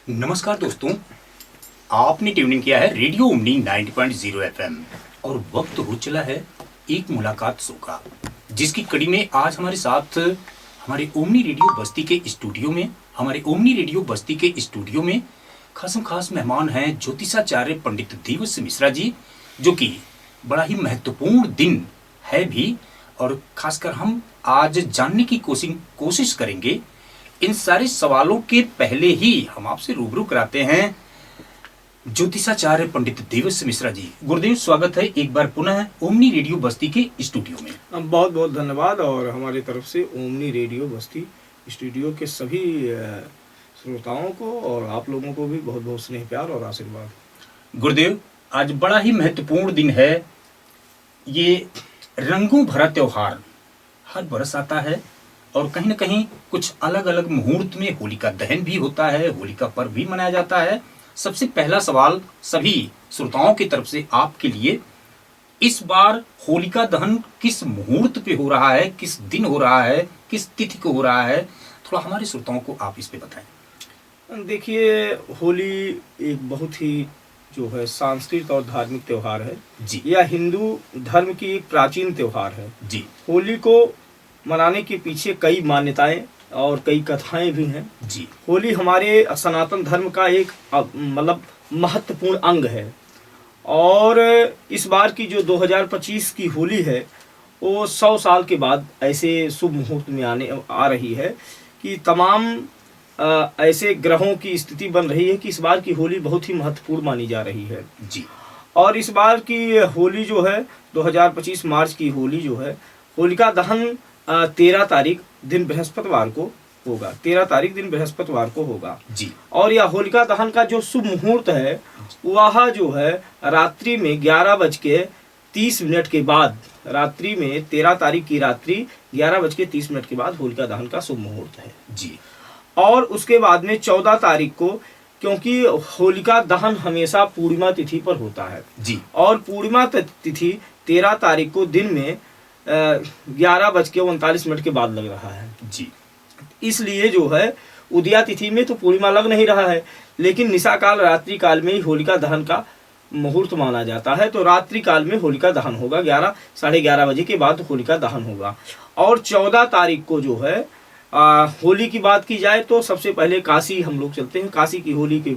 नमस्कार दोस्तों, आपने ट्यूनिंग किया है रेडियो ओमनी 90.0 एफएम और वक्त हो चला है एक मुलाकात शो का, जिसकी कड़ी में आज हमारे साथ हमारे ओमनी रेडियो बस्ती के स्टूडियो में खासम खास मेहमान हैं ज्योतिषाचार्य पंडित देवस्य मिश्रा जी, जो कि बड़ा ही महत्वपूर्ण दिन है भी। और खासकर हम आज जानने की कोशिश करेंगे। इन सारे सवालों के पहले ही हम आपसे रूबरू कराते हैं ज्योतिषाचार्य पंडित देवस्य मिश्रा जी। गुरुदेव, स्वागत है एक बार पुनः ओमनी रेडियो बस्ती के स्टूडियो में। बहुत बहुत धन्यवाद। और हमारी तरफ से ओमनी रेडियो बस्ती स्टूडियो के सभी श्रोताओं को और आप लोगों को भी बहुत बहुत स्नेह, प्यार और आशीर्वाद। गुरुदेव, आज बड़ा ही महत्वपूर्ण दिन है। ये रंगों भरा त्योहार हर बरस आता है और कहीं न कहीं कुछ अलग अलग मुहूर्त में होलिका दहन भी होता है, होलिका पर्व भी मनाया जाता है। सबसे पहला सवाल सभी श्रोताओं की तरफ से आपके लिए, इस बार होलिका दहन किस मुहूर्त पे हो रहा है, किस दिन हो रहा है, किस तिथि को हो रहा है, थोड़ा हमारे श्रोताओं को आप इस पे बताएं। देखिए, होली एक बहुत ही जो है सांस्कृतिक और धार्मिक त्योहार है जी। यह हिंदू धर्म की एक प्राचीन त्योहार है जी। होली को मनाने के पीछे कई मान्यताएं और कई कथाएं भी हैं जी। होली हमारे सनातन धर्म का एक मतलब महत्वपूर्ण अंग है। और इस बार की जो 2025 की होली है वो 100 साल के बाद ऐसे शुभ मुहूर्त में आ रही है कि तमाम ऐसे ग्रहों की स्थिति बन रही है कि इस बार की होली बहुत ही महत्वपूर्ण मानी जा रही है जी। और इस बार की होली जो है 2025 मार्च की होली जो है, होलिका दहन 13 तारीख दिन बृहस्पतिवार को होगा। 13 तारीख दिन बृहस्पतिवार को होगा जी। और यह होलिका दहन का जो शुभ मुहूर्त है वह जो है रात्रि में 11:30 के बाद, रात्रि में 13 तारीख की रात्रि 11:30 के बाद होलिका दहन का शुभ मुहूर्त है जी। और उसके बाद में 14 तारीख को, क्योंकि होलिका दहन हमेशा पूर्णिमा तिथि पर होता है जी। और पूर्णिमा तिथि 13 तारीख को दिन में 11:39 के बाद लग रहा है जी। इसलिए जो है उदया तिथि में तो पूर्णिमा लग नहीं रहा है, लेकिन निशा काल रात्रि काल में ही होलिका दहन का मुहूर्त माना जाता है। तो रात्रि काल में होलिका दहन होगा, 11 साढ़े 11 बजे के बाद होलिका दहन होगा। और 14 तारीख को जो है होली की बात की जाए तो सबसे पहले काशी हम लोग चलते हैं। काशी की होली की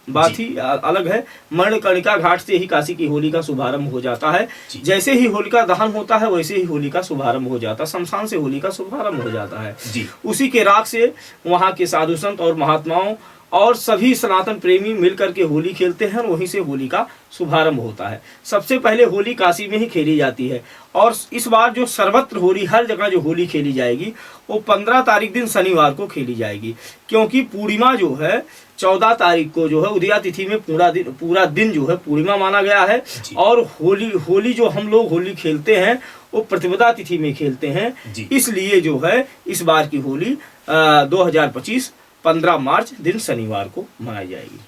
बात ही अलग है। मणिकर्णिका घाट से ही काशी की होली का शुभारंभ हो जाता है। जैसे ही होलिका दहन होता है वैसे ही होली का शुभारंभ हो जाता है, शमशान से होली का शुभारंभ हो जाता है जी। उसी के राख से वहाँ के साधु संत और महात्माओं और सभी सनातन प्रेमी मिलकर के होली खेलते हैं और वहीं से होली का शुभारंभ होता है। सबसे पहले होली काशी में ही खेली जाती है और इस बार जो सर्वत्र होली, हर जगह जो होली खेली जाएगी वो 15 तारीख दिन शनिवार को खेली जाएगी, क्योंकि पूर्णिमा जो है 14 तारीख को जो है उदया तिथि में पूरा दिन जो है पूर्णिमा माना गया है। और होली जो हम लोग होली खेलते हैं वो प्रतिपदा तिथि में खेलते हैं, इसलिए जो है इस बार की होली 2025 15 मार्च दिन शनिवार को मनाई जाएगी।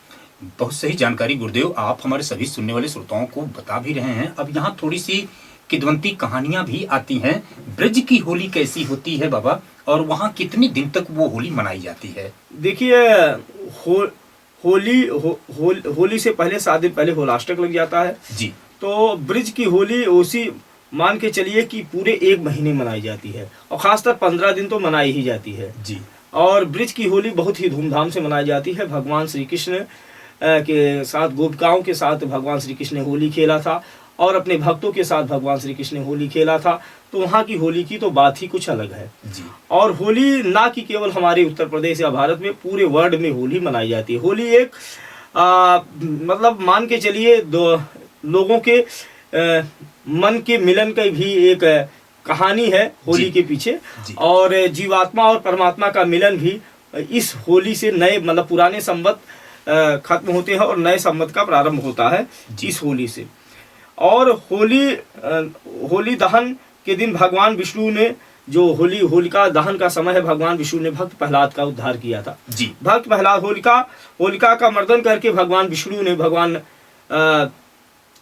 बहुत सही जानकारी गुरुदेव, आप हमारे सभी सुनने वाले श्रोताओं को बता भी रहे हैं। अब यहाँ थोड़ी सी किद्वंती कहानियां भी आती हैं। ब्रज की होली कैसी होती है बाबा, और वहाँ कितने दिन तक वो होली मनाई जाती है? देखिए, होली से पहले 7 दिन पहले होलाष्टक लग जाता है जी। तो ब्रज की होली उसी मान के चलिए कि पूरे 1 महीने मनाई जाती है और खासकर 15 दिन तो मनाई ही जाती है जी। और ब्रज की होली बहुत ही धूमधाम से मनाई जाती है। भगवान श्री कृष्ण के साथ, गोपिकाओं के साथ भगवान श्री कृष्ण ने होली खेला था और अपने भक्तों के साथ भगवान श्री कृष्ण ने होली खेला था। तो वहाँ की होली की तो बात ही कुछ अलग है जी। और होली ना कि केवल हमारे उत्तर प्रदेश या भारत में, पूरे वर्ल्ड में होली मनाई जाती है। होली एक मतलब मान के चलिए लोगों के मन के मिलन का भी एक कहानी है होली के पीछे। और जीवात्मा और परमात्मा का मिलन भी इस होली से, नए मतलब पुराने संवत खत्म होते हैं और नए संवत का प्रारंभ होता है इस होली से। और होली दहन के दिन भगवान विष्णु ने जो होलिका दहन का समय है, भगवान विष्णु ने भक्त प्रहलाद का उद्धार किया था जी। भक्त प्रहलाद होलिका का मर्दन करके भगवान विष्णु ने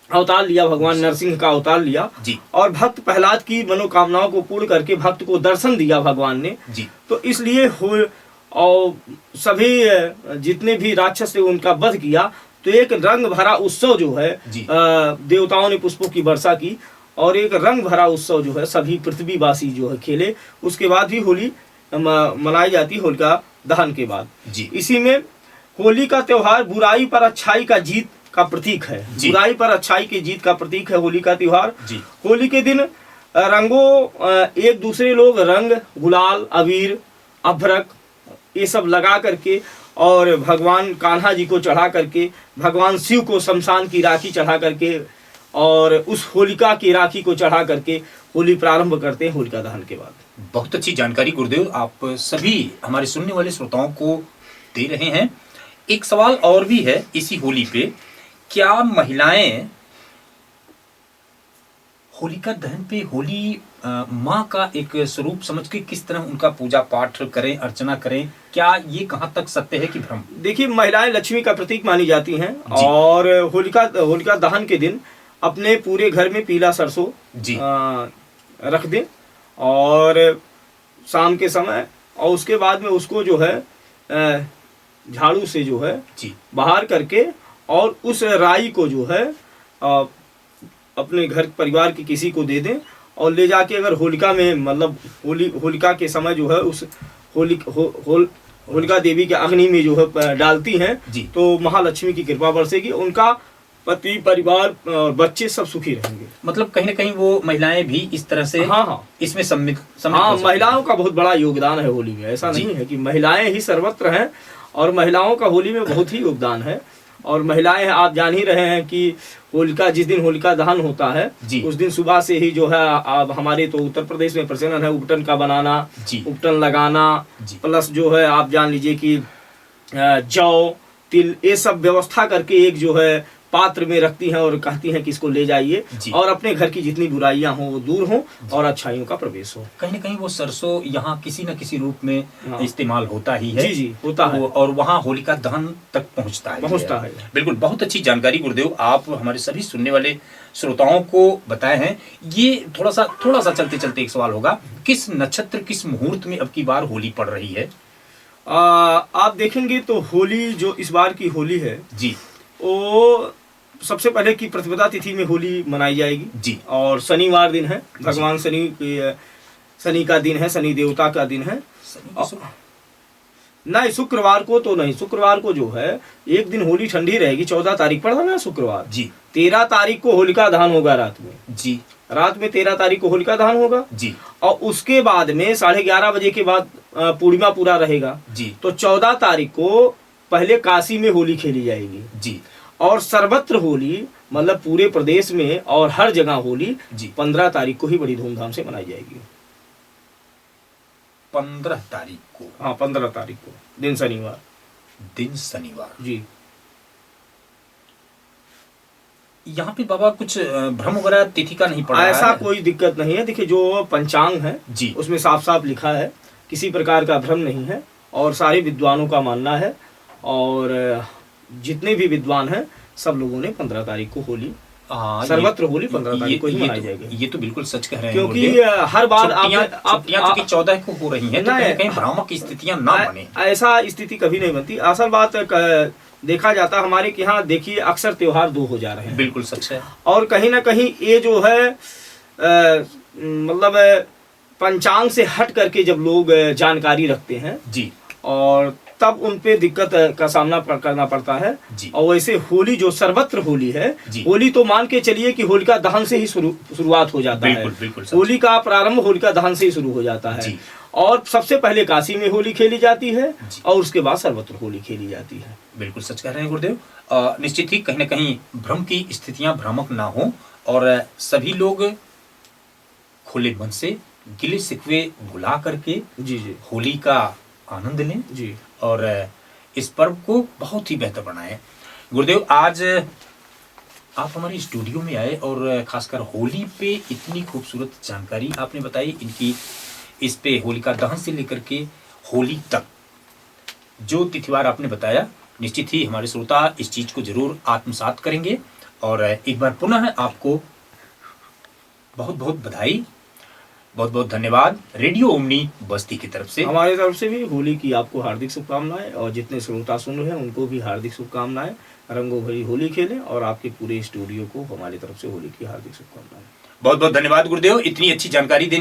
अवतार लिया, भगवान नरसिंह का अवतार लिया जी। और भक्त प्रहलाद की मनोकामनाओं को पूर्ण करके भक्त को दर्शन दिया भगवान ने जी। तो इसलिए और सभी जितने भी राक्षस थे उनका वध किया। तो एक रंग भरा उत्सव जो है जी। देवताओं ने पुष्पों की वर्षा की और एक रंग भरा उत्सव जो है सभी पृथ्वीवासी जो है खेले। उसके बाद ही होली मनाई जाती है, होलिका दहन के बाद। जी। इसी में होली का त्योहार बुराई पर अच्छाई का जीत का प्रतीक है। बुराई पर अच्छाई की जीत का प्रतीक है होली का त्योहार। होली के दिन रंगों एक दूसरे लोग रंग, गुलाल, अबीर, अभ्रक ये सब लगा करके और भगवान कान्हा जी को चढ़ा करके, भगवान शिव को शमशान की राखी चढ़ा करके और उस होलिका की राखी को चढ़ा करके होली प्रारंभ करते हैं होलिका दहन के बाद। बहुत अच्छी जानकारी गुरुदेव आप सभी हमारे सुनने वाले श्रोताओं को दे रहे हैं। एक सवाल और भी है इसी होली पे, क्या महिलाएं होलिका दहन पे होली माँ का एक स्वरूप समझ के किस तरह उनका पूजा पाठ करें, अर्चना करें, क्या ये कहाँ तक सत्य है कि भ्रम? देखिए, महिलाएं लक्ष्मी का प्रतीक मानी जाती हैं और होलिका दहन के दिन अपने पूरे घर में पीला सरसों रख दें और शाम के समय, और उसके बाद में उसको जो है झाड़ू से जो है बाहर करके और उस राई को जो है अपने घर परिवार के किसी को दे दें और ले जाके अगर होलिका में मतलब होलिका के समय जो है उस होलिका देवी के अग्नि में जो है डालती हैं तो महालक्ष्मी की कृपा बरसेगी, उनका पति परिवार और बच्चे सब सुखी रहेंगे। मतलब कहीं ना कहीं वो महिलाएं भी इस तरह से इसमें सम्मिलित महिलाओं का बहुत बड़ा योगदान है होली में। ऐसा नहीं है कि महिलाएं ही सर्वत्र हैं, और महिलाओं का होली में बहुत ही योगदान है। और महिलाएं आप जान ही रहे हैं कि जिस दिन होलिका दहन होता है उस दिन सुबह से ही जो है अब हमारे तो उत्तर प्रदेश में प्रचलन है उपटन का बनाना, उपटन लगाना, प्लस जो है आप जान लीजिए कि जौ, तिल ये सब व्यवस्था करके एक जो है पात्र में रखती हैं और कहती हैं कि इसको ले जाइए और अपने घर की जितनी बुराइयां हों वो दूर हों और अच्छाइयों का प्रवेश हो। कहीं ना कहीं वो सरसों यहाँ किसी न किसी रूप में इस्तेमाल होता ही है। जी होता है, और वहाँ होलिका दहन तक पहुँचता है। बिल्कुल, बहुत अच्छी जानकारी गुरुदेव आप हमारे सभी सुनने वाले श्रोताओं को बताए हैं। ये थोड़ा सा चलते चलते एक सवाल होगा, किस नक्षत्र किस मुहूर्त में अब की बार होली पड़ रही है? आप देखेंगे तो होली जो इस बार की होली है वो सबसे पहले की प्रतिपदा तिथि में होली मनाई जाएगी और शनिवार दिन है, भगवान शनि का दिन है, शनि देवता का दिन है। नहीं, शुक्रवार को तो नहीं, शुक्रवार को जो है एक दिन होली ठंडी रहेगी, 14 तारीख पड़ा ना शुक्रवार 13 तारीख को होलिका दहन होगा रात में रात में 13 तारीख को होलिका दहन होगा और उसके बाद में 11:30 बजे के बाद पूर्णिमा पूरा रहेगा। तो 14 तारीख को पहले काशी में होली खेली जाएगी और सर्वत्र होली मतलब पूरे प्रदेश में और हर जगह होली 15 तारीख को ही बड़ी धूमधाम से मनाई जाएगी। 15 तारीख को? हाँ, 15 तारीख को, दिन शनिवार जी। यहाँ पे बाबा कुछ भ्रम वगैरह तिथि का नहीं पड़ा? ऐसा कोई दिक्कत नहीं है। देखिए, जो पंचांग है उसमें साफ साफ लिखा है, किसी प्रकार का भ्रम नहीं है और सारे विद्वानों का मानना है और जितने भी विद्वान हैं सब लोगों ने 15 तारीख को होली सर्वत्र होली 15 तारीख को ही मनाई जाएगी। ये तो बिल्कुल सच कह रहे हैं, क्योंकि हर बार आप 14 को हो रही हैं तो कहीं भ्रामक स्थितियां ना बने। ऐसा स्थिति कभी नहीं बनती। असल बात देखा जाता हमारे यहाँ, देखिए अक्सर त्योहार 2 हो जा रहे हैं। बिल्कुल सच है। और कहीं ना कहीं ये जो है मतलब पंचांग से हट करके जब लोग जानकारी रखते हैं और तब उन पे दिक्कत का सामना करना पड़ता है। और वैसे होली जो सर्वत्र होली है, होली तो मान के चलिए कि होलिका दहन से ही शुरुआत हो जाता है। होली का प्रारंभ होलिका दहन से ही शुरू हो जाता है और सबसे पहले काशी में होली खेली जाती है और उसके बाद सर्वत्र होली खेली जाती है। बिल्कुल सच कह रहे हैं गुरुदेव। निश्चित ही कहीं ना कहीं भ्रम की स्थितियां भ्रामक ना हो और सभी लोग खुले मन से गिले शिकवे भुला करके होली का आनंद लें और इस पर्व को बहुत ही बेहतर बनाएं। गुरुदेव, आज आप हमारे स्टूडियो में आए और खासकर होली पे इतनी खूबसूरत जानकारी आपने बताई। इनकी इस पे होलिका दहन से लेकर के होली तक जो तिथिवार आपने बताया, निश्चित ही हमारे श्रोता इस चीज को जरूर आत्मसात करेंगे। और एक बार पुनः आपको बहुत बहुत बधाई, बहुत बहुत धन्यवाद रेडियो ओमनी बस्ती की तरफ से। हमारे तरफ से भी होली की आपको हार्दिक शुभकामनाएं, और जितने श्रोता सुन रहे हैं उनको भी हार्दिक शुभकामनाएं। रंगों भरी होली खेलें, और आपके पूरे स्टूडियो को हमारी तरफ से होली की हार्दिक शुभकामनाएं। बहुत बहुत धन्यवाद गुरुदेव, इतनी अच्छी जानकारी देने